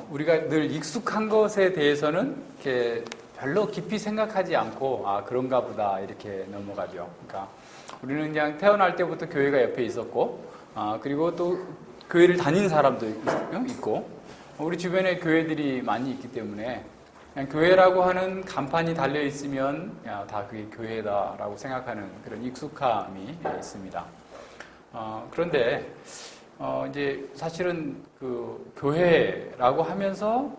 우리가 늘 익숙한 것에 대해서는 이렇게 별로 깊이 생각하지 않고 그런가 보다 이렇게 넘어가죠. 그러니까 우리는 그냥 태어날 때부터 교회가 옆에 있었고 그리고 또 교회를 다니는 사람도 있고 우리 주변에 교회들이 많이 있기 때문에 그냥 교회라고 하는 간판이 달려 있으면 다 그게 교회다라고 생각하는 그런 익숙함이 있습니다. 그런데 이제 사실은 그 교회라고 하면서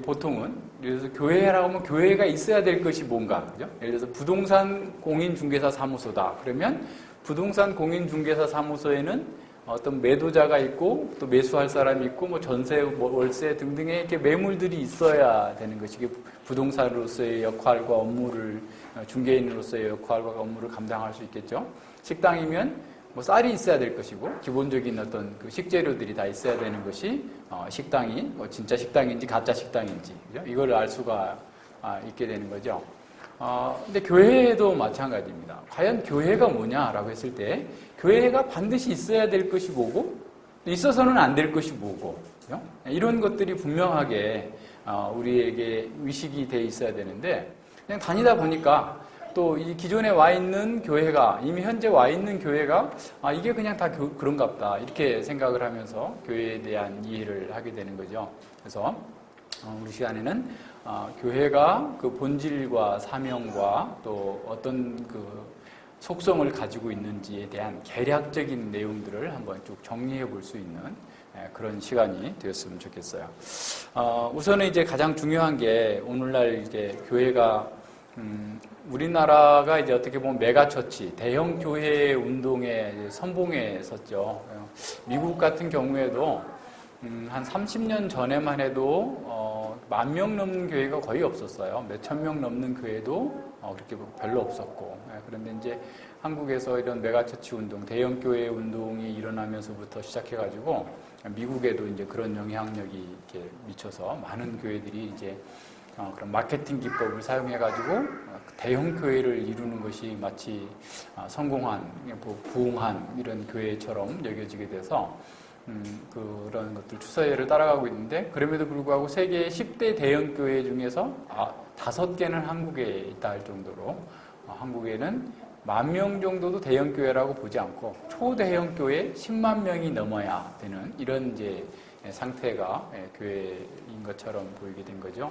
보통은 예를 들어서 교회라고 하면 교회가 있어야 될 것이 뭔가, 그죠? 예를 들어서 부동산 공인중개사 사무소다. 그러면 부동산 공인중개사 사무소에는 어떤 매도자가 있고 또 매수할 사람이 있고 뭐 전세, 월세 등등의 이렇게 매물들이 있어야 되는 것이 부동산으로서의 역할과 업무를 중개인으로서의 역할과 업무를 감당할 수 있겠죠. 식당이면 뭐 쌀이 있어야 될 것이고 기본적인 어떤 그 식재료들이 다 있어야 되는 것이 식당이 뭐 진짜 식당인지 가짜 식당인지, 그죠? 이걸 알 수가 있게 되는 거죠. 근데 교회도 마찬가지입니다. 과연 교회가 뭐냐라고 했을 때 교회가 반드시 있어야 될 것이 뭐고 있어서는 안 될 것이 뭐고, 그죠? 이런 것들이 분명하게 우리에게 의식이 돼 있어야 되는데 그냥 다니다 보니까 또 이 기존에 와 있는 교회가 이미 현재 와 있는 교회가 이게 그냥 다 그런가 보다 이렇게 생각을 하면서 교회에 대한 이해를 하게 되는 거죠. 그래서 우리 시간에는 교회가 그 본질과 사명과 또 어떤 그 속성을 가지고 있는지에 대한 개략적인 내용들을 한번 쭉 정리해 볼 수 있는 그런 시간이 되었으면 좋겠어요. 우선은 이제 가장 중요한 게 오늘날 이제 교회가 우리나라가 이제 어떻게 보면 메가처치, 대형 교회 운동의 선봉에 섰죠. 미국 같은 경우에도 한 30년 전에만 해도 10,000명 넘는 교회가 거의 없었어요. 몇천 명 넘는 교회도 그렇게 별로 없었고. 그런데 이제 한국에서 이런 메가처치 운동, 대형 교회 운동이 일어나면서부터 시작해가지고 미국에도 이제 그런 영향력이 이렇게 미쳐서 많은 교회들이 이제 그런 마케팅 기법을 사용해가지고 대형 교회를 이루는 것이 마치 성공한, 부흥한 이런 교회처럼 여겨지게 돼서 그런 것들 추세를 따라가고 있는데 그럼에도 불구하고 세계 10대 대형 교회 중에서 5개는 한국에 있다 할 정도로 한국에는 10,000명 정도도 대형 교회라고 보지 않고 초대형 교회 10만 명이 넘어야 되는 이런 이제 상태가 교회인 것처럼 보이게 된 거죠.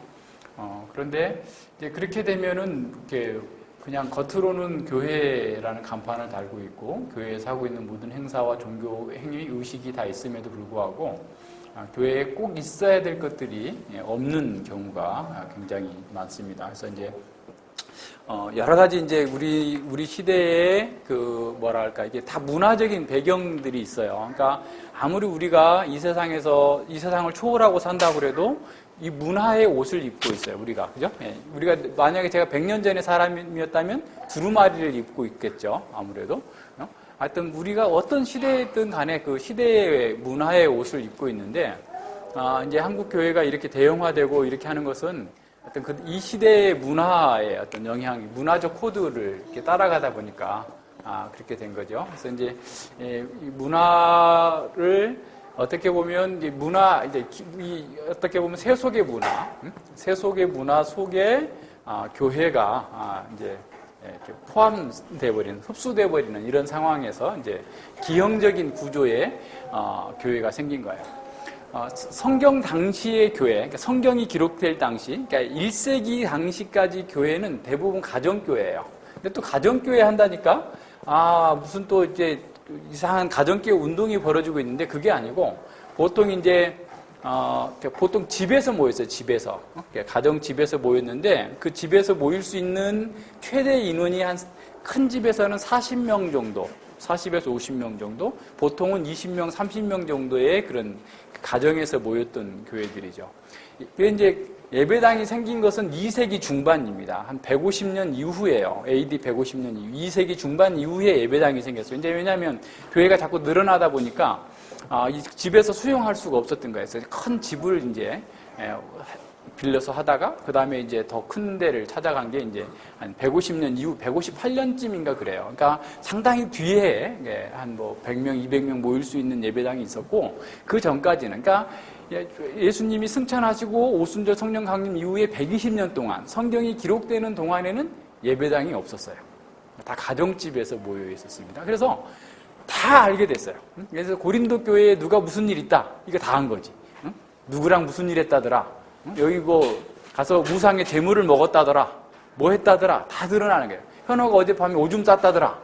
그런데 이제 그렇게 되면은 이렇게 그냥 겉으로는 교회라는 간판을 달고 있고 교회에서 하고 있는 모든 행사와 종교 행위 의식이 다 있음에도 불구하고 교회에 꼭 있어야 될 것들이 없는 경우가 굉장히 많습니다. 그래서 이제 여러 가지 이제 우리 시대에 그 뭐랄까 이게 다 문화적인 배경들이 있어요. 그러니까 아무리 우리가 이 세상을 초월하고 산다고 그래도 이 문화의 옷을 입고 있어요, 우리가. 그죠? 우리가 만약에 제가 100년 전의 사람이었다면 두루마리를 입고 있겠죠, 아무래도. 하여튼 우리가 어떤 시대든 간에 그 시대의 문화의 옷을 입고 있는데, 이제 한국 교회가 이렇게 대형화되고 이렇게 하는 것은 어떤 이 시대의 문화의 어떤 영향이, 문화적 코드를 이렇게 따라가다 보니까, 그렇게 된 거죠. 그래서 이제, 이 문화를 어떻게 보면 이제 어떻게 보면 세속의 문화 속에 교회가 이제 이렇게 포함돼 버리는, 흡수돼 버리는 이런 상황에서 이제 기형적인 구조의 교회가 생긴 거예요. 성경 당시의 교회, 그러니까 성경이 기록될 당시, 그러니까 1세기 당시까지 교회는 대부분 가정교회예요. 근데 또 가정교회 한다니까 무슨 또 이제 이상한 가정교회 운동이 벌어지고 있는데 그게 아니고 보통 이제 보통 집에서 모였어요. 집에서 가정 집에서 모였는데 그 집에서 모일 수 있는 최대 인원이 한 큰 집에서는 40명 정도, 40에서 50명 정도, 보통은 20명, 30명 정도의 그런 가정에서 모였던 교회들이죠. 그게 이제 예배당이 생긴 것은 2세기 중반입니다. 한 150년 이후에요. AD 150년 이후. 2세기 중반 이후에 예배당이 생겼어요. 이제 왜냐하면 교회가 자꾸 늘어나다 보니까 이 집에서 수용할 수가 없었던 거예요. 그래서 큰 집을 이제 빌려서 하다가 그 다음에 이제 더 큰 데를 찾아간 게 이제 한 150년 이후 158년쯤인가 그래요. 그러니까 상당히 뒤에 한 뭐 100명, 200명 모일 수 있는 예배당이 있었고 그 전까지는 그러니까 예수님이 승천하시고 오순절 성령 강림 이후에 120년 동안 성경이 기록되는 동안에는 예배당이 없었어요. 다 가정집에서 모여 있었습니다. 그래서 다 알게 됐어요. 그래서 고린도 교회에 누가 무슨 일 있다, 이거 다 한 거지. 누구랑 무슨 일 했다더라, 여기 뭐 가서 무상의 재물을 먹었다더라, 뭐 했다더라, 다 드러나는 거예요. 현호가 어젯밤에 오줌 쌌다더라,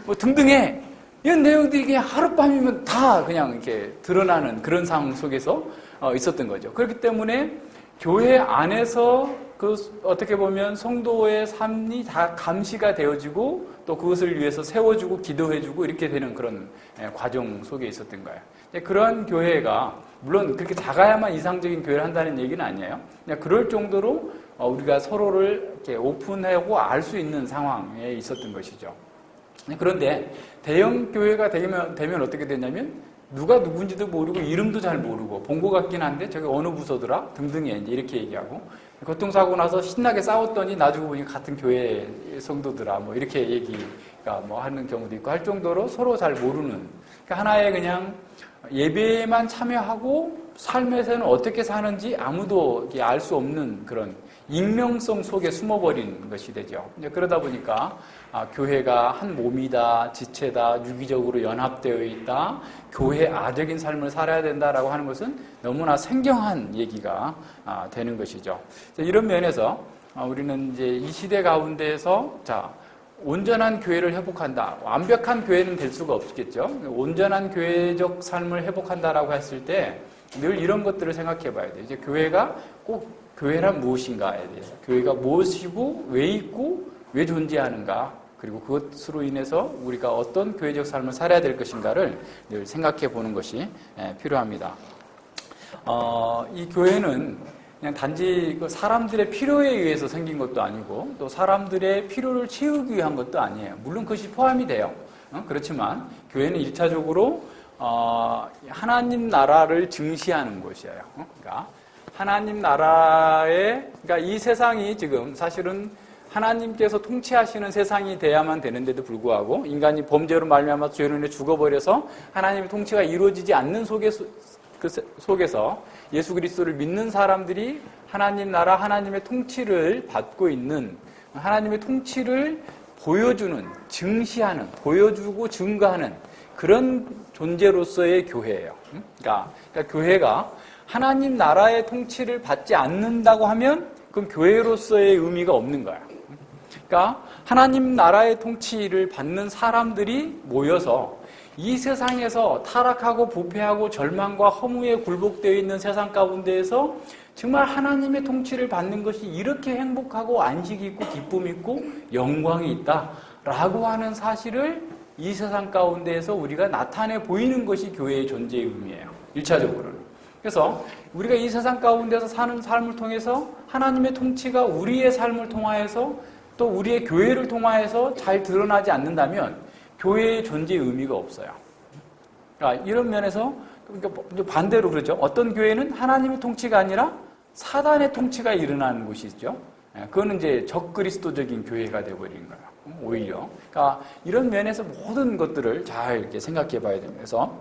뭐 등등의 이런 내용들이 그냥 하룻밤이면 다 그냥 이렇게 드러나는 그런 상황 속에서 있었던 거죠. 그렇기 때문에 교회 안에서 그 어떻게 보면 성도의 삶이 다 감시가 되어지고 또 그것을 위해서 세워주고 기도해주고 이렇게 되는 그런 과정 속에 있었던 거예요. 그러한 교회가 물론 그렇게 작아야만 이상적인 교회를 한다는 얘기는 아니에요. 그냥 그럴 정도로 우리가 서로를 이렇게 오픈하고 알 수 있는 상황에 있었던 것이죠. 그런데 대형 교회가 되면 어떻게 되냐면 누가 누군지도 모르고 이름도 잘 모르고 본 것 같긴 한데 저게 어느 부서더라 등등에 이렇게 얘기하고, 교통사고 나서 신나게 싸웠더니 나중에 보니까 같은 교회 성도더라 뭐 이렇게 얘기가 뭐 하는 경우도 있고 할 정도로 서로 잘 모르는, 그러니까 하나의 그냥 예배에만 참여하고 삶에서는 어떻게 사는지 아무도 알 수 없는 그런 익명성 속에 숨어버린 것이 되죠. 그러다 보니까 교회가 한 몸이다, 지체다, 유기적으로 연합되어 있다, 교회아적인 삶을 살아야 된다라고 하는 것은 너무나 생경한 얘기가 되는 것이죠. 이런 면에서 우리는 이제 이 시대 가운데에서 온전한 교회를 회복한다. 완벽한 교회는 될 수가 없겠죠. 온전한 교회적 삶을 회복한다라고 했을 때 늘 이런 것들을 생각해 봐야 돼요. 이제 교회가 꼭 교회란 무엇인가에 대해서, 교회가 무엇이고 왜 있고 왜 존재하는가, 그리고 그것으로 인해서 우리가 어떤 교회적 삶을 살아야 될 것인가를 늘 생각해 보는 것이 필요합니다. 이 교회는 그냥 단지 사람들의 필요에 의해서 생긴 것도 아니고 또 사람들의 필요를 채우기 위한 것도 아니에요. 물론 그것이 포함이 돼요. 그렇지만 교회는 1차적으로 하나님 나라를 증시하는 곳이에요. 그러니까 하나님 나라의, 그러니까 이 세상이 지금 사실은 하나님께서 통치하시는 세상이 돼야만 되는데도 불구하고 인간이 범죄로 말미암아 죄로 인해 죽어버려서 하나님의 통치가 이루어지지 않는 속에서 예수 그리스도를 믿는 사람들이 하나님 나라, 하나님의 통치를 받고 있는, 하나님의 통치를 보여주는, 증시하는, 보여주고 증거하는 그런 존재로서의 교회예요. 그러니까 교회가 하나님 나라의 통치를 받지 않는다고 하면 그건 교회로서의 의미가 없는 거야. 그러니까 하나님 나라의 통치를 받는 사람들이 모여서 이 세상에서 타락하고 부패하고 절망과 허무에 굴복되어 있는 세상 가운데에서 정말 하나님의 통치를 받는 것이 이렇게 행복하고 안식 있고 기쁨 있고 영광이 있다라고 하는 사실을 이 세상 가운데에서 우리가 나타내 보이는 것이 교회의 존재의 의미예요. 1차적으로는. 그래서 우리가 이 세상 가운데서 사는 삶을 통해서 하나님의 통치가 우리의 삶을 통하여서 또 우리의 교회를 통하여서 잘 드러나지 않는다면 교회의 존재의 의미가 없어요. 그러니까 이런 면에서 반대로 그러죠. 어떤 교회는 하나님의 통치가 아니라 사단의 통치가 일어나는 곳이 있죠. 그거는 이제 적그리스도적인 교회가 되어버리는 거예요. 오히려. 그러니까 이런 면에서 모든 것들을 잘 이렇게 생각해 봐야 됩니다. 그래서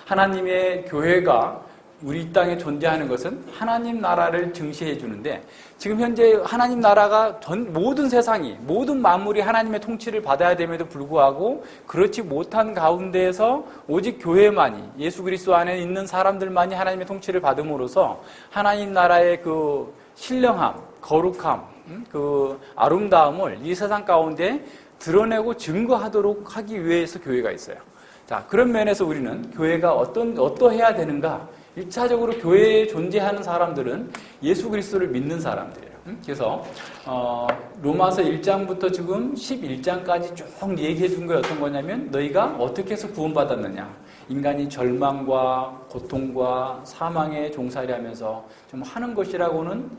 하나님의 교회가 우리 이 땅에 존재하는 것은 하나님 나라를 증시해 주는데, 지금 현재 하나님 나라가 모든 세상이, 모든 만물이 하나님의 통치를 받아야 됨에도 불구하고 그렇지 못한 가운데에서 오직 교회만이, 예수 그리스도 안에 있는 사람들만이 하나님의 통치를 받음으로써 하나님 나라의 그 신령함, 거룩함, 그 아름다움을 이 세상 가운데 드러내고 증거하도록 하기 위해서 교회가 있어요. 자, 그런 면에서 우리는 교회가 어떠해야 되는가? 1차적으로 교회에 존재하는 사람들은 예수 그리스도를 믿는 사람들이에요. 그래서 로마서 1장부터 지금 11장까지 쭉 얘기해 준 게 어떤 거냐면 너희가 어떻게 해서 구원받았느냐. 인간이 절망과 고통과 사망에 종살이 하면서 좀 하는 것이라고는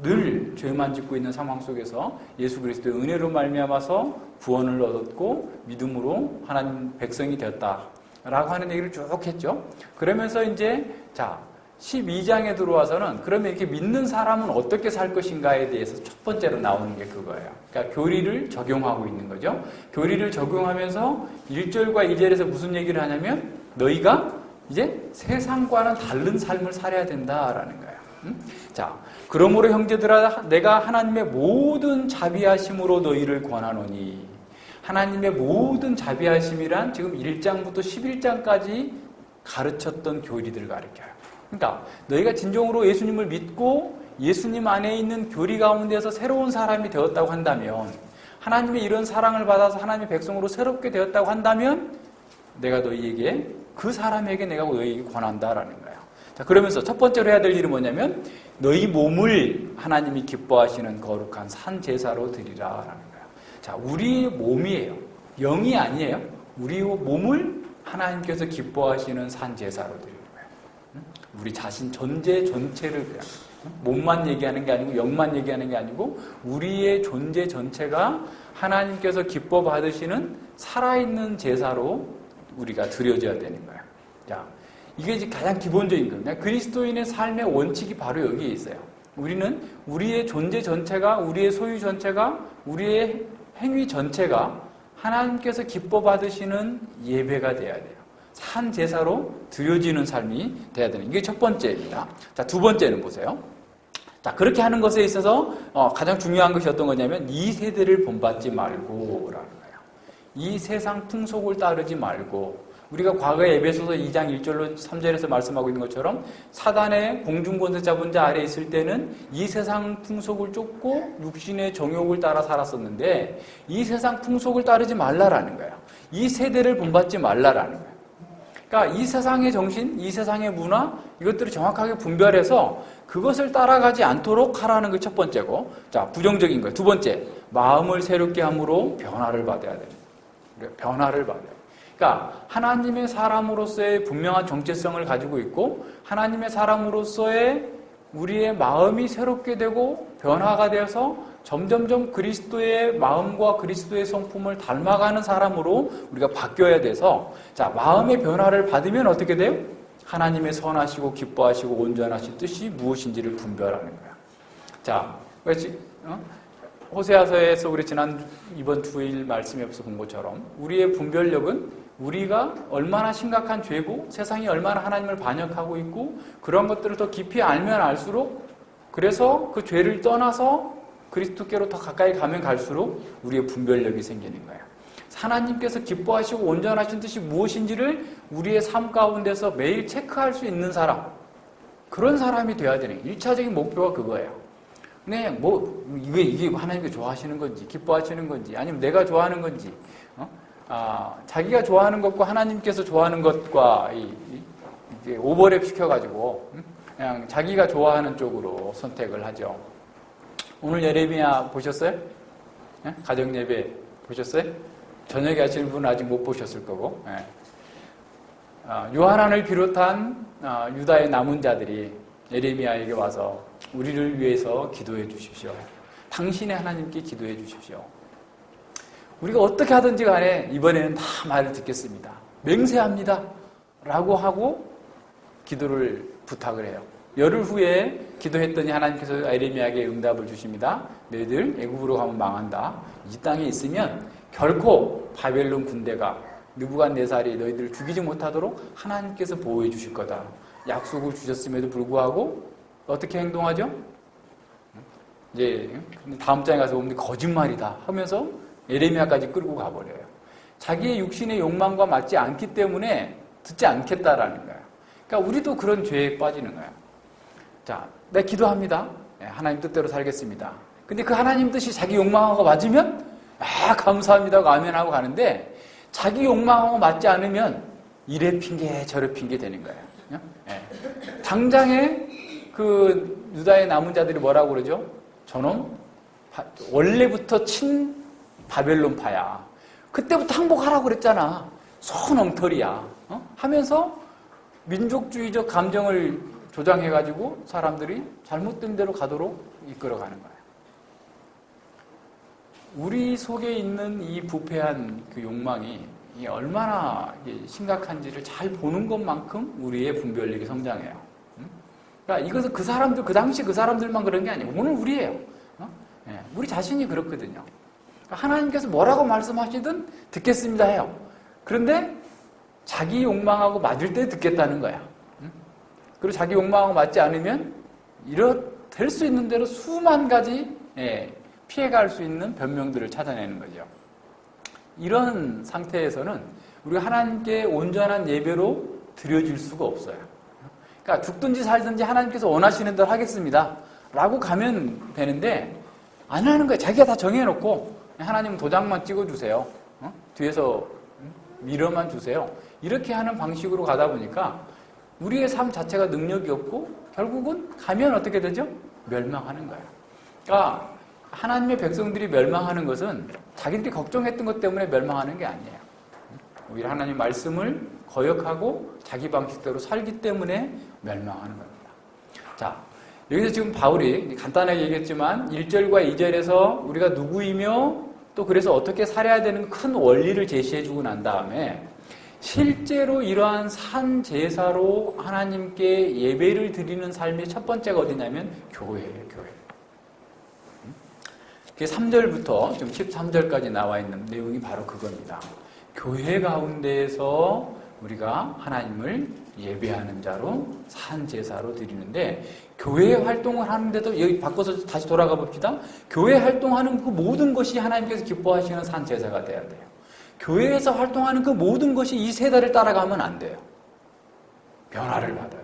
늘 죄만 짓고 있는 상황 속에서 예수 그리스도의 은혜로 말미암아서 구원을 얻었고 믿음으로 하나님 백성이 되었다라고 하는 얘기를 쭉 했죠. 그러면서 이제 12장에 들어와서는 그러면 이렇게 믿는 사람은 어떻게 살 것인가에 대해서 첫 번째로 나오는 게 그거예요. 그러니까 교리를 적용하고 있는 거죠. 교리를 적용하면서 1절과 2절에서 무슨 얘기를 하냐면 너희가 이제 세상과는 다른 삶을 살아야 된다라는 거예요. 자, 그러므로 형제들아 내가 하나님의 모든 자비하심으로 너희를 권하노니, 하나님의 모든 자비하심이란 지금 1장부터 11장까지 가르쳤던 교리들을 가르쳐요. 그러니까 너희가 진정으로 예수님을 믿고 예수님 안에 있는 교리 가운데서 새로운 사람이 되었다고 한다면, 하나님의 이런 사랑을 받아서 하나님의 백성으로 새롭게 되었다고 한다면 내가 너희에게, 그 사람에게 내가 너희에게 권한다라는 거예요. 자, 그러면서 첫 번째로 해야 될 일은 뭐냐면 너희 몸을 하나님이 기뻐하시는 거룩한 산 제사로 드리라라는 거예요. 자, 우리의 몸이에요. 영이 아니에요. 우리 몸을 하나님께서 기뻐하시는 산 제사로 드리는 거예요. 우리 자신 존재 전체를, 그냥 몸만 얘기하는 게 아니고 영만 얘기하는 게 아니고 우리의 존재 전체가 하나님께서 기뻐 받으시는 살아있는 제사로 우리가 드려져야 되는 거예요. 자, 이게 이제 가장 기본적인 겁니다. 그리스도인의 삶의 원칙이 바로 여기에 있어요. 우리는 우리의 존재 전체가, 우리의 소유 전체가, 우리의 행위 전체가 하나님께서 기뻐 받으시는 예배가 돼야 돼요. 산 제사로 드려지는 삶이 돼야 되는, 이게 첫 번째입니다. 자, 두 번째는 보세요. 자, 그렇게 하는 것에 있어서 가장 중요한 것이 어떤 거냐면 이 세대를 본받지 말고라는 거예요. 이 세상 풍속을 따르지 말고, 우리가 과거에 에베소서 2장 1절로 3절에서 말씀하고 있는 것처럼 사단의 공중권세 잡은 자 아래에 있을 때는 이 세상 풍속을 쫓고 육신의 정욕을 따라 살았었는데 이 세상 풍속을 따르지 말라라는 거예요. 이 세대를 본받지 말라라는 거예요. 그러니까 이 세상의 정신, 이 세상의 문화, 이것들을 정확하게 분별해서 그것을 따라가지 않도록 하라는 게 첫 번째고, 자, 부정적인 거예요. 두 번째, 마음을 새롭게 함으로 변화를 받아야 됩니다. 변화를 받아야 돼요. 그러니까 하나님의 사람으로서의 분명한 정체성을 가지고 있고, 하나님의 사람으로서의 우리의 마음이 새롭게 되고 변화가 되어서 점점점 그리스도의 마음과 그리스도의 성품을 닮아가는 사람으로 우리가 바뀌어야 돼서, 자, 마음의 변화를 받으면 어떻게 돼요? 하나님의 선하시고 기뻐하시고 온전하신 뜻이 무엇인지를 분별하는 거야. 자, 그렇지? 호세아서에서 우리 이번 주일 말씀에 앞서 본 것처럼 우리의 분별력은 우리가 얼마나 심각한 죄고 세상이 얼마나 하나님을 반역하고 있고 그런 것들을 더 깊이 알면 알수록, 그래서 그 죄를 떠나서 그리스도께로 더 가까이 가면 갈수록 우리의 분별력이 생기는 거예요. 하나님께서 기뻐하시고 온전하신 뜻이 무엇인지를 우리의 삶 가운데서 매일 체크할 수 있는 사람, 그런 사람이 돼야 되는 1차적인 목표가 그거예요. 근데 이게 하나님께 좋아하시는 건지 기뻐하시는 건지 아니면 내가 좋아하는 건지, 자기가 좋아하는 것과 하나님께서 좋아하는 것과 이게 오버랩 시켜가지고 그냥 자기가 좋아하는 쪽으로 선택을 하죠. 오늘 예레미야 보셨어요? 가정 예배 보셨어요? 저녁에 하시는 분은 아직 못 보셨을 거고, 요하난을 비롯한 유다의 남은 자들이 예레미야에게 와서 우리를 위해서 기도해 주십시오. 당신의 하나님께 기도해 주십시오. 우리가 어떻게 하든지 간에 이번에는 다 말을 듣겠습니다. 맹세합니다. 라고 하고 기도를 부탁을 해요. 열흘 후에 기도했더니 하나님께서 예레미야에게 응답을 주십니다. 너희들 애굽으로 가면 망한다. 이 땅에 있으면 결코 바벨론 군대가 느부갓네살이 너희들을 죽이지 못하도록 하나님께서 보호해 주실 거다. 약속을 주셨음에도 불구하고 어떻게 행동하죠? 이제 다음 장에 가서 보면 거짓말이다 하면서 예레미야까지 끌고 가버려요. 자기의 육신의 욕망과 맞지 않기 때문에 듣지 않겠다라는 거예요. 그러니까 우리도 그런 죄에 빠지는 거예요. 자, 내가 기도합니다. 하나님 뜻대로 살겠습니다. 근데 그 하나님 뜻이 자기 욕망하고 맞으면 감사합니다 하고 아멘하고 가는데, 자기 욕망하고 맞지 않으면 이래 핑계 저래 핑계 되는 거예요. 당장에 그 유다의 남은 자들이 뭐라고 그러죠? 저놈 원래부터 친 바벨론파야. 그때부터 항복하라고 그랬잖아. 손엉터리야. 하면서 민족주의적 감정을 조장해가지고 사람들이 잘못된 대로 가도록 이끌어가는 거예요. 우리 속에 있는 이 부패한 그 욕망이 얼마나 심각한지를 잘 보는 것만큼 우리의 분별력이 성장해요. 그러니까 이것은 그 사람들, 그 당시 그 사람들만 그런 게 아니고 오늘 우리예요. 우리 자신이 그렇거든요. 그러니까 하나님께서 뭐라고 말씀하시든 듣겠습니다 해요. 그런데 자기 욕망하고 맞을 때 듣겠다는 거야. 그리고 자기 욕망하고 맞지 않으면 될 수 있는 대로 수만 가지 피해갈 수 있는 변명들을 찾아내는 거죠. 이런 상태에서는 우리가 하나님께 온전한 예배로 드려질 수가 없어요. 그러니까 죽든지 살든지 하나님께서 원하시는 대로 하겠습니다 라고 가면 되는데 안 하는 거예요. 자기가 다 정해놓고 하나님 도장만 찍어주세요. 뒤에서 밀어만 주세요. 이렇게 하는 방식으로 가다 보니까 우리의 삶 자체가 능력이 없고 결국은 가면 어떻게 되죠? 멸망하는 거예요. 그러니까 하나님의 백성들이 멸망하는 것은 자기들이 걱정했던 것 때문에 멸망하는 게 아니에요. 오히려 하나님 말씀을 거역하고 자기 방식대로 살기 때문에 멸망하는 겁니다. 자, 여기서 지금 바울이 간단하게 얘기했지만 1절과 2절에서 우리가 누구이며 또 그래서 어떻게 살아야 되는 큰 원리를 제시해주고 난 다음에 실제로 이러한 산 제사로 하나님께 예배를 드리는 삶의 첫 번째가 어디냐면 교회예요, 교회. 그게 3절부터 지금 13절까지 나와 있는 내용이 바로 그겁니다. 교회 가운데에서 우리가 하나님을 예배하는 자로 산 제사로 드리는데 교회 활동을 하는데도 여기 바꿔서 다시 돌아가 봅시다. 교회 활동하는 그 모든 것이 하나님께서 기뻐하시는 산 제사가 돼야 돼요. 교회에서 활동하는 그 모든 것이 이 세대를 따라가면 안 돼요. 변화를 받아요.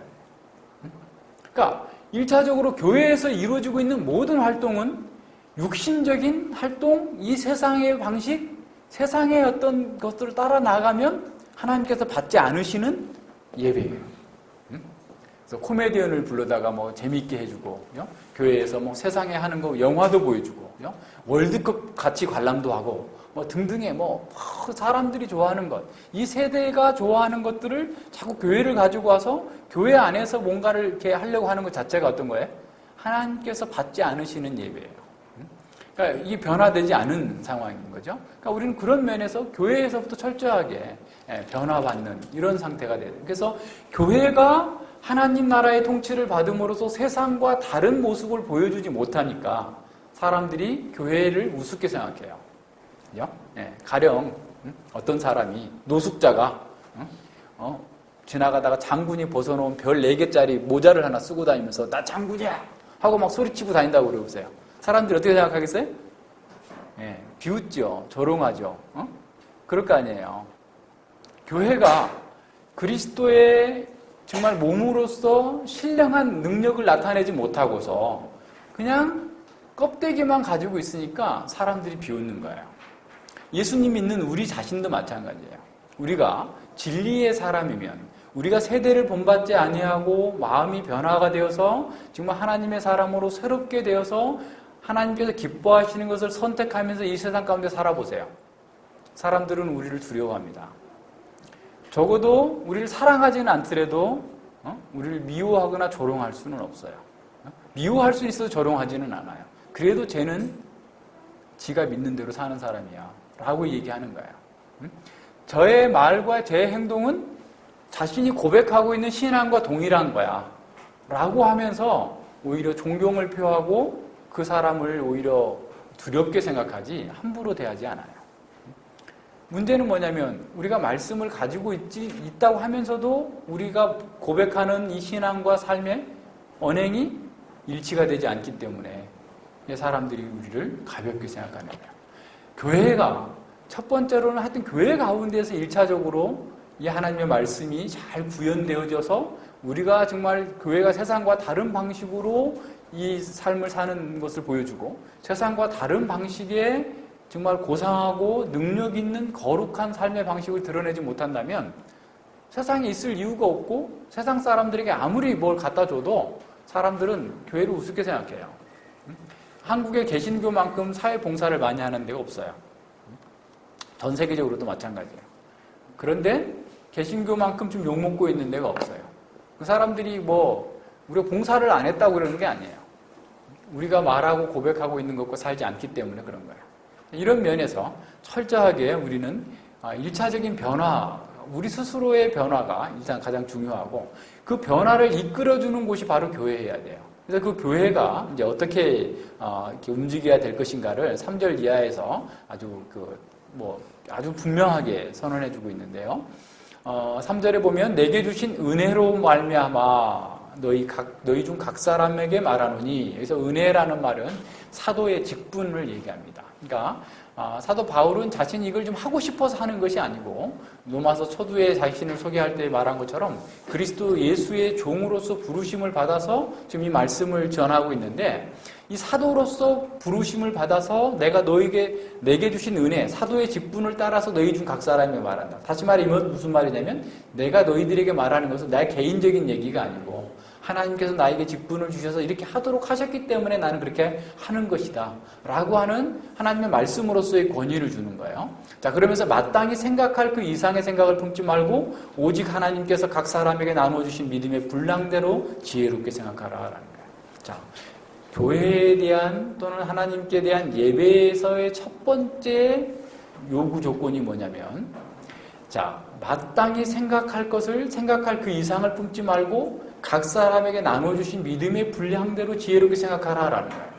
그러니까 1차적으로 교회에서 이루어지고 있는 모든 활동은 육신적인 활동, 이 세상의 방식, 세상의 어떤 것들을 따라 나가면 하나님께서 받지 않으시는 예배예요. 그래서 코미디언을 불러다가 뭐 재미있게 해주고, 교회에서 뭐 세상에 하는 거 영화도 보여주고, 월드컵 같이 관람도 하고, 뭐 등등의 사람들이 좋아하는 것, 이 세대가 좋아하는 것들을 자꾸 교회를 가지고 와서 교회 안에서 뭔가를 이렇게 하려고 하는 것 자체가 어떤 거예요? 하나님께서 받지 않으시는 예배예요. 그러니까 이게 변화되지 않은 상황인 거죠. 그러니까 우리는 그런 면에서 교회에서부터 철저하게 변화받는 이런 상태가 돼요. 그래서 교회가 하나님 나라의 통치를 받음으로써 세상과 다른 모습을 보여주지 못하니까 사람들이 교회를 우습게 생각해요. 그죠? 가령 어떤 사람이 노숙자가 지나가다가 장군이 벗어놓은 별 4개짜리 모자를 하나 쓰고 다니면서 나 장군이야! 하고 막 소리치고 다닌다고 그러보세요. 사람들이 어떻게 생각하겠어요? 비웃죠. 조롱하죠. 그럴 거 아니에요. 교회가 그리스도의 정말 몸으로서 신령한 능력을 나타내지 못하고서 그냥 껍데기만 가지고 있으니까 사람들이 비웃는 거예요. 예수님 믿는 우리 자신도 마찬가지예요. 우리가 진리의 사람이면 우리가 세대를 본받지 아니하고 마음이 변화가 되어서 정말 하나님의 사람으로 새롭게 되어서 하나님께서 기뻐하시는 것을 선택하면서 이 세상 가운데 살아보세요. 사람들은 우리를 두려워합니다. 적어도 우리를 사랑하지는 않더라도 우리를 미워하거나 조롱할 수는 없어요. 미워할 수 있어도 조롱하지는 않아요. 그래도 쟤는 지가 믿는 대로 사는 사람이야 라고 얘기하는 거예요. 저의 말과 제 행동은 자신이 고백하고 있는 신앙과 동일한 거야 라고 하면서 오히려 존경을 표하고 그 사람을 오히려 두렵게 생각하지 함부로 대하지 않아요. 문제는 뭐냐면 우리가 말씀을 가지고 있다고 하면서도 우리가 고백하는 이 신앙과 삶의 언행이 일치가 되지 않기 때문에 사람들이 우리를 가볍게 생각하는 거예요. 교회가 첫 번째로는 하여튼 교회 가운데서 1차적으로 이 하나님의 말씀이 잘 구현되어져서 우리가 정말 교회가 세상과 다른 방식으로 이 삶을 사는 것을 보여주고 세상과 다른 방식의 정말 고상하고 능력 있는 거룩한 삶의 방식을 드러내지 못한다면 세상에 있을 이유가 없고 세상 사람들에게 아무리 뭘 갖다 줘도 사람들은 교회를 우습게 생각해요. 한국의 개신교만큼 사회봉사를 많이 하는 데가 없어요. 전 세계적으로도 마찬가지예요. 그런데 개신교만큼 좀 욕먹고 있는 데가 없어요. 그 사람들이 우리가 봉사를 안 했다고 그러는 게 아니에요. 우리가 말하고 고백하고 있는 것과 살지 않기 때문에 그런 거예요. 이런 면에서 철저하게 우리는 1차적인 변화, 우리 스스로의 변화가 일단 가장 중요하고 그 변화를 이끌어주는 곳이 바로 교회여야 돼요. 그래서 그 교회가 이제 어떻게 이렇게 움직여야 될 것인가를 3절 이하에서 아주 분명하게 선언해주고 있는데요. 3절에 보면 내게 주신 은혜로 말미암아 너희 중 각 사람에게 말하노니, 여기서 은혜라는 말은 사도의 직분을 얘기합니다. 그러니까 사도 바울은 자신이 이걸 좀 하고 싶어서 하는 것이 아니고 로마서 초두에 자신을 소개할 때 말한 것처럼 그리스도 예수의 종으로서 부르심을 받아서 지금 이 말씀을 전하고 있는데, 이 사도로서 부르심을 받아서 내게 주신 은혜, 사도의 직분을 따라서 너희 중 각 사람에게 말한다. 다시 말하면 무슨 말이냐면, 내가 너희들에게 말하는 것은 나의 개인적인 얘기가 아니고 하나님께서 나에게 직분을 주셔서 이렇게 하도록 하셨기 때문에 나는 그렇게 하는 것이다 라고 하는 하나님의 말씀으로서의 권위를 주는 거예요. 자, 그러면서 마땅히 생각할 그 이상의 생각을 품지 말고 오직 하나님께서 각 사람에게 나눠주신 믿음의 분량대로 지혜롭게 생각하라라는 거예요. 자, 교회에 대한 또는 하나님께 대한 예배에서의 첫 번째 요구 조건이 뭐냐면, 자, 마땅히 생각할 것을 생각할 그 이상을 품지 말고 각 사람에게 나눠주신 믿음의 분량대로 지혜롭게 생각하라라는 거예요.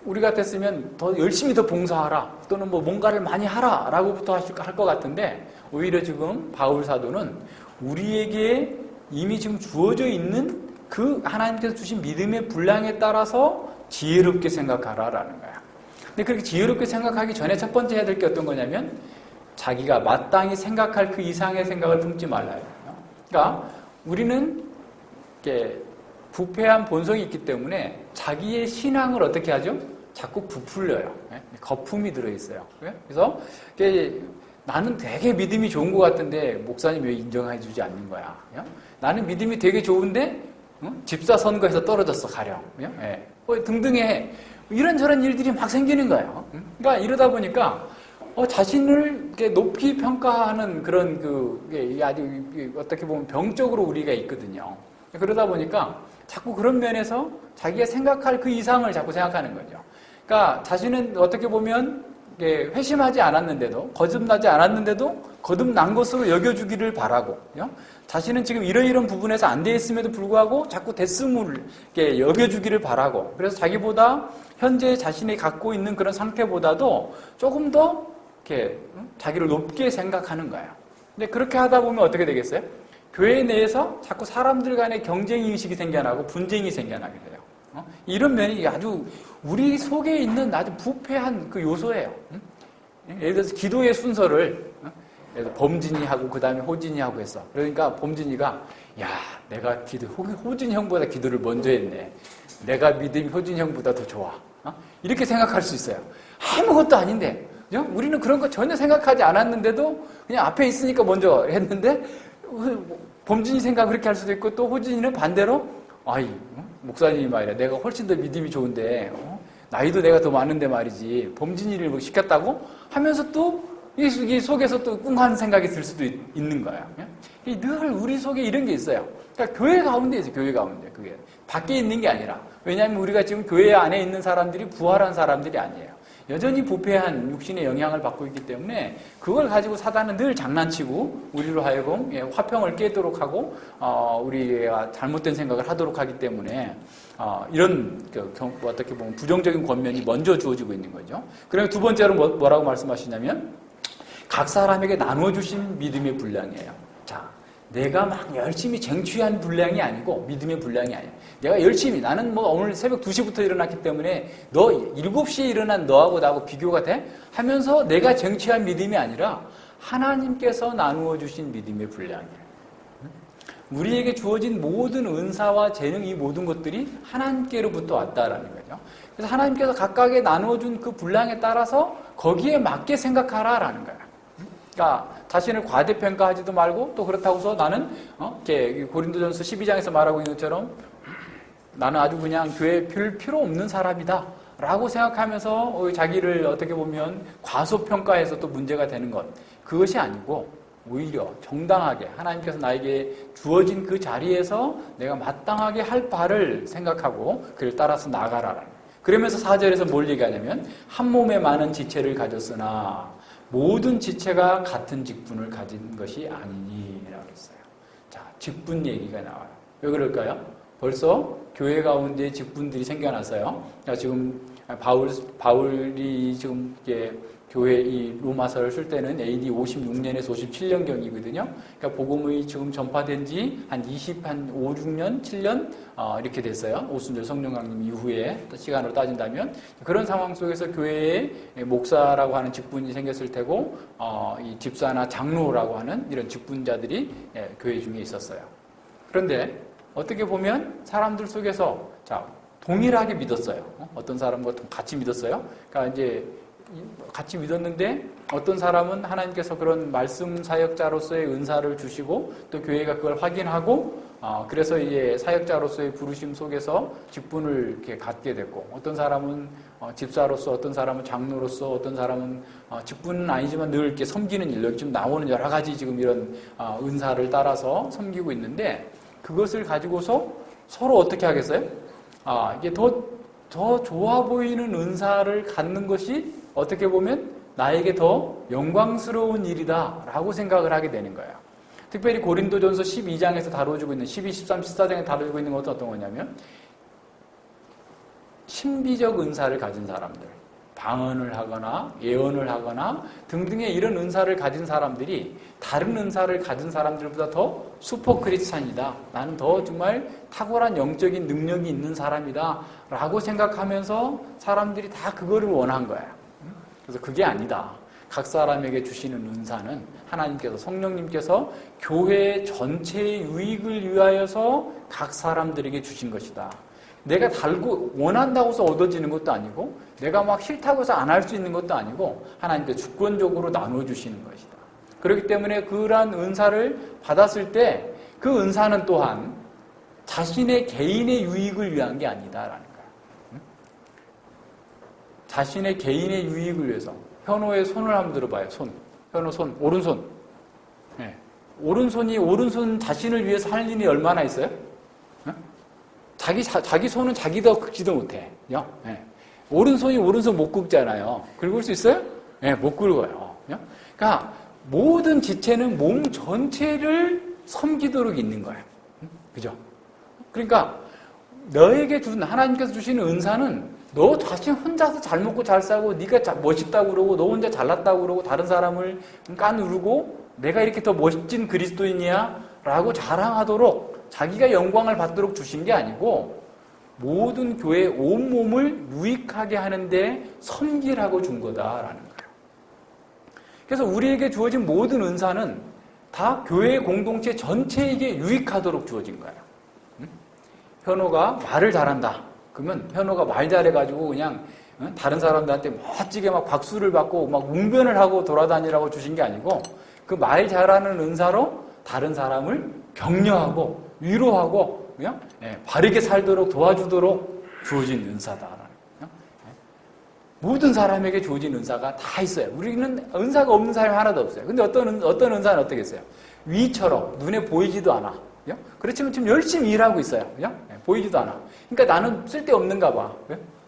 우리 같았으면 더 열심히 더 봉사하라 또는 뭐 뭔가를 많이 하라 라고부터 할 것 같은데, 오히려 지금 바울 사도는 우리에게 이미 지금 주어져 있는 그 하나님께서 주신 믿음의 분량에 따라서 지혜롭게 생각하라라는 거야. 근데 그렇게 지혜롭게 생각하기 전에 첫 번째 해야 될 게 어떤 거냐면, 자기가 마땅히 생각할 그 이상의 생각을 품지 말라요. 그러니까 우리는 이렇게 부패한 본성이 있기 때문에 자기의 신앙을 어떻게 하죠? 자꾸 부풀려요. 거품이 들어있어요. 그래서 나는 되게 믿음이 좋은 것 같은데 목사님 왜 인정해주지 않는 거야? 나는 믿음이 되게 좋은데 집사 선거에서 떨어졌어, 가령. 등등의 이런저런 일들이 막 생기는 거예요. 그러니까 이러다 보니까 자신을 이렇게 높이 평가하는 그런 아주 어떻게 보면 병적으로 우리가 있거든요. 그러다 보니까 자꾸 그런 면에서 자기가 생각할 그 이상을 자꾸 생각하는 거죠. 그러니까 자신은 어떻게 보면 회심하지 않았는데도, 거듭나지 않았는데도 거듭난 것으로 여겨주기를 바라고, 자신은 지금 이런 부분에서 안 돼 있음에도 불구하고 자꾸 됐음을 여겨주기를 바라고, 그래서 자기보다 현재 자신이 갖고 있는 그런 상태보다도 조금 더 이렇게 자기를 높게 생각하는 거예요. 근데 그렇게 하다 보면 어떻게 되겠어요? 교회 내에서 자꾸 사람들 간의 경쟁의식이 생겨나고 분쟁이 생겨나게 돼요. 이런 면이 아주 우리 속에 있는 아주 부패한 그 요소예요. 예를 들어서 기도의 순서를 범진이 하고 그 다음에 호진이 하고 했어. 그러니까 범진이가 내가 호진이 형보다 기도를 먼저 했네. 내가 믿음이 호진이 형보다 더 좋아. 이렇게 생각할 수 있어요. 아무것도 아닌데. 우리는 그런 거 전혀 생각하지 않았는데도 그냥 앞에 있으니까 먼저 했는데, 범진이 생각 그렇게 할 수도 있고, 또 호진이는 반대로 목사님이 말이야, 내가 훨씬 더 믿음이 좋은데 나이도 내가 더 많은데 말이지 범진이를 뭐 시켰다고 하면서 또 이 속에서 또 꿍하는 생각이 들 수도 있는 거야. 늘 우리 속에 이런 게 있어요. 그러니까 교회 가운데 있어요. 교회 가운데. 그게 밖에 있는 게 아니라, 왜냐하면 우리가 지금 교회 안에 있는 사람들이 부활한 사람들이 아니에요. 여전히 부패한 육신의 영향을 받고 있기 때문에 그걸 가지고 사단은 늘 장난치고 우리로 하여금 화평을 깨도록 하고 우리가 잘못된 생각을 하도록 하기 때문에 이런 어떻게 보면 부정적인 권면이 먼저 주어지고 있는 거죠. 그러면 두 번째로 뭐라고 말씀하시냐면, 각 사람에게 나눠주신 믿음의 분량이에요. 자, 내가 막 열심히 쟁취한 분량이 아니고 믿음의 분량이 아니에요. 내가 열심히, 나는 뭐 오늘 새벽 2시부터 일어났기 때문에 너 7시에 일어난 너하고 나하고 비교가 돼? 하면서 내가 쟁취한 믿음이 아니라 하나님께서 나누어 주신 믿음의 분량이에요. 우리에게 주어진 모든 은사와 재능, 이 모든 것들이 하나님께로부터 왔다라는 거죠. 그래서 하나님께서 각각에 나누어준 그 분량에 따라서 거기에 맞게 생각하라라는 거예요. 그러니까 자신을 과대평가하지도 말고, 또 그렇다고 해서 나는 고린도전서 12장에서 말하고 있는 것처럼 나는 아주 그냥 교회에 별 필요 없는 사람이다 라고 생각하면서 자기를 어떻게 보면 과소평가해서 또 문제가 되는 것, 그것이 아니고 오히려 정당하게 하나님께서 나에게 주어진 그 자리에서 내가 마땅하게 할 바를 생각하고 그를 따라서 나가라라는 거예요. 그러면서 4절에서 뭘 얘기하냐면, 한 몸에 많은 지체를 가졌으나 모든 지체가 같은 직분을 가진 것이 아니니라고 했어요. 자, 직분 얘기가 나와요. 왜 그럴까요? 벌써 교회 가운데 직분들이 생겨났어요. 지금 바울이 지금 교회 이 로마서를 쓸 때는 AD 56년에서 57년경이거든요. 그러니까 복음이 지금 전파된 지 한 5, 6년, 7년 이렇게 됐어요. 오순절 성령 강림 이후에 시간으로 따진다면 그런 상황 속에서 교회에 목사라고 하는 직분이 생겼을 테고 이 집사나 장로라고 하는 이런 직분자들이 교회 중에 있었어요. 그런데 어떻게 보면 사람들 속에서 동일하게 믿었어요. 어떤 사람과 같이 믿었어요. 그러니까 이제 같이 믿었는데 어떤 사람은 하나님께서 그런 말씀 사역자로서의 은사를 주시고 또 교회가 그걸 확인하고 그래서 이제 사역자로서의 부르심 속에서 직분을 이렇게 갖게 됐고 어떤 사람은 집사로서 어떤 사람은 장로로서 어떤 사람은 직분은 아니지만 늘 이렇게 섬기는 일로 지금 나오는 여러 가지 지금 이런 은사를 따라서 섬기고 있는데 그것을 가지고서 서로 어떻게 하겠어요? 이게 더 좋아 보이는 은사를 갖는 것이 어떻게 보면 나에게 더 영광스러운 일이다라고 생각을 하게 되는 거예요. 특별히 고린도전서 12장에서 다뤄지고 있는 12, 13, 14장에 다뤄지고 있는 것은 어떤 거냐면 신비적 은사를 가진 사람들, 방언을 하거나 예언을 하거나 등등의 이런 은사를 가진 사람들이 다른 은사를 가진 사람들보다 더 슈퍼 크리스찬이다. 나는 더 정말 탁월한 영적인 능력이 있는 사람이다. 라고 생각하면서 사람들이 다 그거를 원한 거야. 그래서 그게 아니다. 각 사람에게 주시는 은사는 하나님께서 성령님께서 교회 전체의 유익을 위하여서 각 사람들에게 주신 것이다. 내가 달고 원한다고 해서 얻어지는 것도 아니고 내가 막 싫다고 해서 안 할 수 있는 것도 아니고 하나님께서 주권적으로 나눠주시는 것이다. 그렇기 때문에 그러한 은사를 받았을 때 그 은사는 또한 자신의 개인의 유익을 위한 게 아니다라는 거야. 자신의 개인의 유익을 위해서 현호의 손을 한번 들어봐요. 현호 손, 오른손. 네. 오른손 자신을 위해서 할 일이 얼마나 있어요? 네? 자기 손은 자기도 긁지도 못해. 네. 오른손이 오른손 못 긁잖아요. 긁을 수 있어요? 네, 못 긁어요. 그러니까 모든 지체는 몸 전체를 섬기도록 있는 거예요. 그죠? 그러니까 너에게 준 하나님께서 주시는 은사는 너 자신 혼자서 잘 먹고 잘 싸고 네가 멋있다고 그러고 너 혼자 잘났다고 그러고 다른 사람을 까누르고 내가 이렇게 더 멋진 그리스도인이야 라고 자랑하도록 자기가 영광을 받도록 주신 게 아니고 모든 교회의 온몸을 유익하게 하는데 섬기라고 준 거다라는 거예요. 그래서 우리에게 주어진 모든 은사는 다 교회 공동체 전체에게 유익하도록 주어진 거예요. 현호가 말을 잘한다. 그러면 현호가 말 잘해가지고 그냥 다른 사람들한테 멋지게 막 박수를 받고 막 웅변을 하고 돌아다니라고 주신 게 아니고 그 말 잘하는 은사로 다른 사람을 격려하고 위로하고 그냥 바르게 살도록 도와주도록 주어진 은사다. 모든 사람에게 주어진 은사가 다 있어요. 우리는 은사가 없는 사람이 하나도 없어요. 근데 어떤 은사는 어떻게 했어요? 위처럼 눈에 보이지도 않아. 그렇지만 지금 열심히 일하고 있어요. 보이지도 않아. 그러니까 나는 쓸데없는가 봐.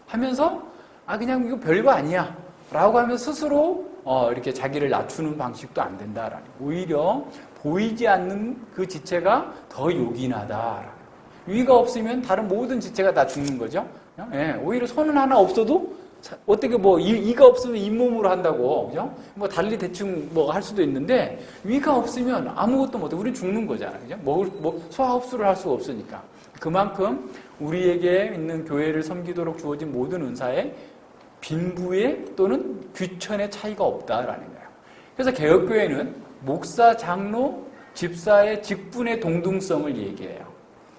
하면서 그냥 이거 별거 아니야. 라고 하면서 스스로 이렇게 자기를 낮추는 방식도 안 된다라는. 오히려 보이지 않는 그 지체가 더 요긴하다. 위가 없으면 다른 모든 지체가 다 죽는 거죠. 오히려 손은 하나 없어도 어떻게 이가 없으면 잇몸으로 한다고, 그죠? 달리 대충 할 수도 있는데, 위가 없으면 아무것도 못해. 우린 죽는 거잖아요. 그죠? 소화 흡수를 할 수가 없으니까. 그만큼 우리에게 있는 교회를 섬기도록 주어진 모든 은사에 빈부의 또는 귀천의 차이가 없다라는 거예요. 그래서 개혁교회는 목사, 장로, 집사의 직분의 동등성을 얘기해요.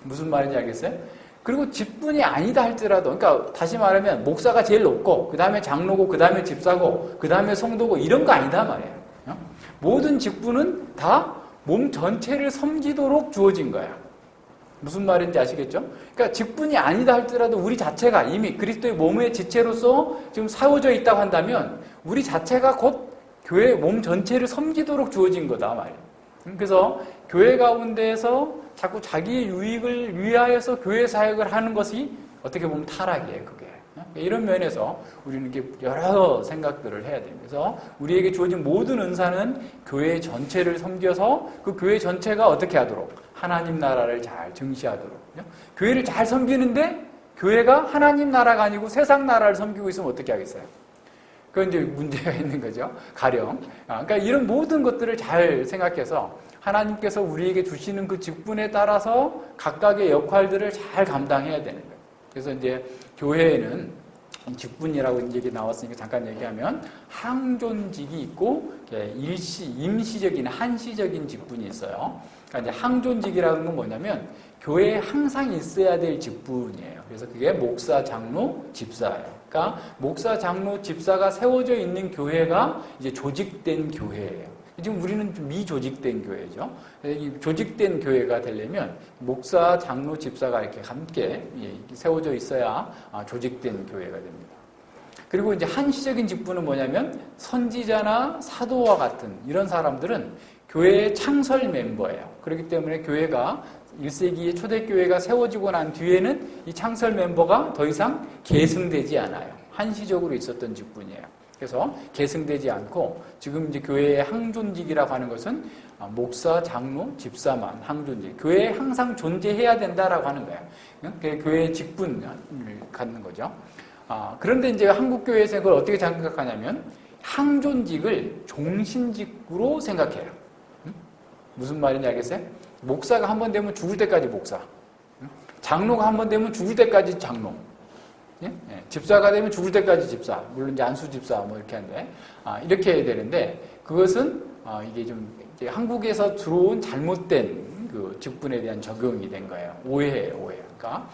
무슨 말인지 알겠어요? 그리고 직분이 아니다 할지라도, 그러니까 다시 말하면 목사가 제일 높고 그 다음에 장로고 그 다음에 집사고 그 다음에 성도고 이런 거 아니다 말이에요. 모든 직분은 다 몸 전체를 섬기도록 주어진 거야. 무슨 말인지 아시겠죠? 그러니까 직분이 아니다 할지라도 우리 자체가 이미 그리스도의 몸의 지체로서 지금 사워져 있다고 한다면 우리 자체가 곧 교회 몸 전체를 섬기도록 주어진 거다 말이에요. 그래서 교회 가운데에서 자꾸 자기의 유익을 위하여서 교회 사역을 하는 것이 어떻게 보면 타락이에요, 그게. 이런 면에서 우리는 이렇게 여러 생각들을 해야 됩니다. 그래서 우리에게 주어진 모든 은사는 교회 전체를 섬겨서 그 교회 전체가 어떻게 하도록? 하나님 나라를 잘 증시하도록. 교회를 잘 섬기는데 교회가 하나님 나라가 아니고 세상 나라를 섬기고 있으면 어떻게 하겠어요? 그건 이제 문제가 있는 거죠. 가령. 그러니까 이런 모든 것들을 잘 생각해서 하나님께서 우리에게 주시는 그 직분에 따라서 각각의 역할들을 잘 감당해야 되는 거예요. 그래서 이제 교회에는 직분이라고 얘기 나왔으니까 잠깐 얘기하면 항존직이 있고 임시적인 한시적인 직분이 있어요. 그러니까 이제 항존직이라는 건 뭐냐면 교회에 항상 있어야 될 직분이에요. 그래서 그게 목사, 장로, 집사예요. 그러니까 목사, 장로, 집사가 세워져 있는 교회가 이제 조직된 교회예요. 지금 우리는 좀 미조직된 교회죠. 이 조직된 교회가 되려면 목사, 장로, 집사가 이렇게 함께 세워져 있어야 조직된 교회가 됩니다. 그리고 이제 한시적인 직분은 뭐냐면 선지자나 사도와 같은 이런 사람들은 교회의 창설 멤버예요. 그렇기 때문에 교회가 1세기의 초대교회가 세워지고 난 뒤에는 이 창설 멤버가 더 이상 계승되지 않아요. 한시적으로 있었던 직분이에요. 그래서 계승되지 않고 지금 이제 교회의 항존직이라고 하는 것은 목사, 장로, 집사만 항존직. 교회에 항상 존재해야 된다라고 하는 거예요. 교회의 직분을 갖는 거죠. 그런데 이제 한국교회에서 그걸 어떻게 생각하냐면 항존직을 종신직으로 생각해요. 무슨 말인지 알겠어요? 목사가 한 번 되면 죽을 때까지 목사. 장로가 한 번 되면 죽을 때까지 장로. 예? 집사가 되면 죽을 때까지 집사. 물론 이제 안수 집사 뭐 이렇게 하는데 이렇게 해야 되는데 그것은 이게 좀 이제 한국에서 들어온 잘못된 그 직분에 대한 적용이 된 거예요. 오해예요, 오해. 그러니까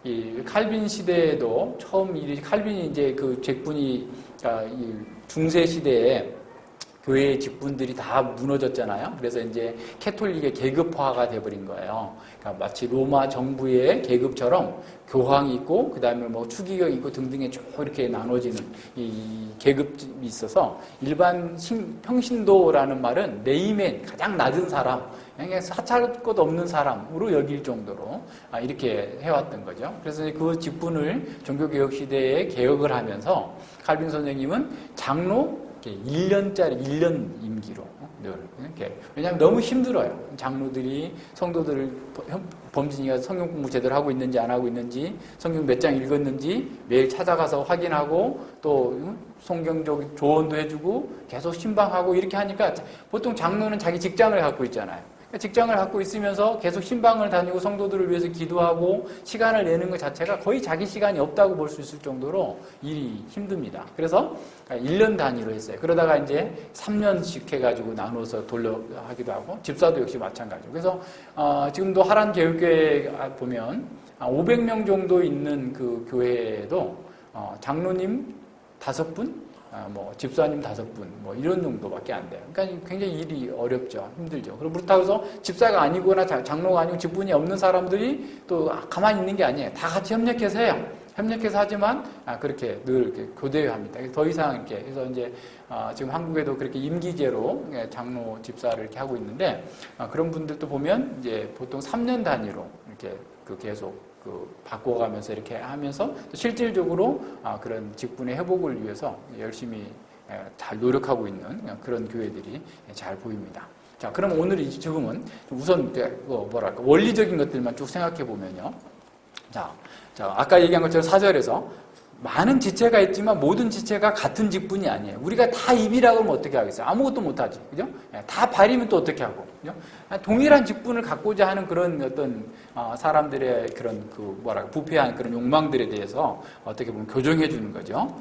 이 칼빈 시대에도 처음 칼빈이 이제 그 직분이 이 중세 시대에 교회의 직분들이 다 무너졌잖아요. 그래서 이제 캐톨릭의 계급화가 돼버린 거예요. 그러니까 마치 로마 정부의 계급처럼 교황이 있고, 그 다음에 뭐 추기경이 있고 등등의 쭉 이렇게 나눠지는 이 계급이 있어서 일반 평신도라는 말은 레이맨, 가장 낮은 사람, 그냥 사찰 것 없는 사람으로 여길 정도로 이렇게 해왔던 거죠. 그래서 그 직분을 종교개혁 시대에 개혁을 하면서 칼빈 선생님은 장로 1년짜리, 1년 임기로 늘 이렇게. 왜냐하면 너무 힘들어요. 장로들이 성도들을 범진이가 성경 공부 제대로 하고 있는지 안 하고 있는지, 성경 몇 장 읽었는지 매일 찾아가서 확인하고 또 성경적 조언도 해주고 계속 신방하고 이렇게 하니까 보통 장로는 자기 직장을 갖고 있잖아요. 직장을 갖고 있으면서 계속 신방을 다니고 성도들을 위해서 기도하고 시간을 내는 것 자체가 거의 자기 시간이 없다고 볼 수 있을 정도로 일이 힘듭니다. 그래서 1년 단위로 했어요. 그러다가 이제 3년씩 해가지고 나눠서 돌려 하기도 하고, 집사도 역시 마찬가지고. 그래서 지금도 하란 개혁교회 보면 500명 정도 있는 그 교회에도 장로님 5분, 뭐 집사님 5분, 뭐 이런 정도밖에 안 돼요. 그러니까 굉장히 일이 어렵죠, 힘들죠. 그리고 그렇다고 해서 집사가 아니거나 장로가 아니고 직분이 없는 사람들이 또 가만히 있는 게 아니에요. 다 같이 협력해서 해요. 협력해서 하지만 그렇게 늘 이렇게 교대합니다. 더 이상 이렇게 해서 이제 지금 한국에도 그렇게 임기제로 장로 집사를 이렇게 하고 있는데 그런 분들도 보면 이제 보통 3년 단위로 이렇게 계속 바꿔가면서 이렇게 하면서 또 실질적으로 그런 직분의 회복을 위해서 열심히 잘 노력하고 있는 그런 교회들이 잘 보입니다. 자, 그럼 오늘 지금은 우선 뭐랄까 원리적인 것들만 쭉 생각해 보면요. 자, 아까 얘기한 것처럼 4절에서 많은 지체가 있지만 모든 지체가 같은 직분이 아니에요. 우리가 다 입이라고 하면 어떻게 하겠어요? 아무것도 못하지. 그죠? 다 발이면 또 어떻게 하고. 그죠? 동일한 직분을 갖고자 하는 그런 어떤 사람들의 그런 부패한 그런 욕망들에 대해서 어떻게 보면 교정해 주는 거죠.